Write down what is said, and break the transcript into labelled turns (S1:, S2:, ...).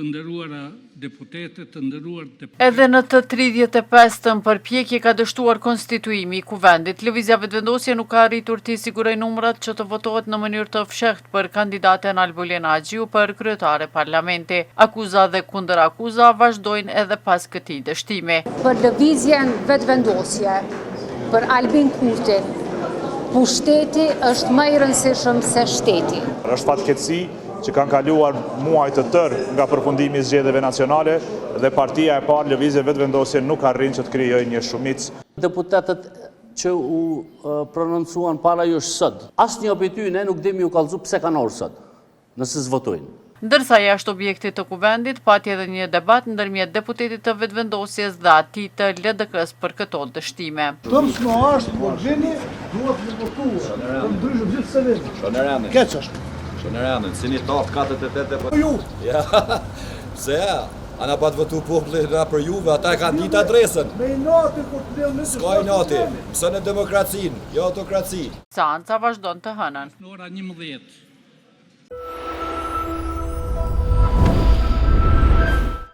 S1: të nderuara deputete, të nderuar deputet.
S2: Edhe në të 35-ën përpjekje ka dështuar konstituimi i kuvendit, lëvizja vetëvendosje nuk ka arritur të sigurojë numrat që të votohet në mënyrë të fshehtë për kandidaten Albulin Agjiu për kryetare parlamenti. Akuza dhe kundërakuza vazhdojnë edhe pas këtij dështimi.
S3: Për lëvizjen vetëvendosje për Albin Kurtin, pushteti është më i rëndësishëm se shteti.
S4: Është fatkeqësi që kanë kaluar muaj të tërë nga përfundimi i zgjedhjeve nacionale dhe partia e parë Lëvizje Vetëvendosje nuk arrin që të krijojë një shumicë.
S5: Deputetët që u prononcuan para jush sot, asnjë prej tyre nuk dimi u kallëzu pse kanë orë sot, nëse s'votojnë.
S2: Ndërsa jashtë objektit të kuvendit, pati edhe një debat ndërmjet deputetit të vetëvendosjes dhe atij të LDK-s për këto dështime.
S6: Tëmsma është, por vini duhet të votuar. Për ndryshëm gjithë se vini.
S7: Shoneranën.
S6: Keq është.
S7: Shoneranën, si një top 48
S6: Po ju.
S7: Ja. Pse ja? Ana pa të votu populli na për juve, ata e kanë ditë adresën.
S6: Me inati kur të del në
S7: S'ka inati, mëson e demokracinë, jo autokraci.
S2: Seanca vazhdon të hënën.
S1: Në ora 11.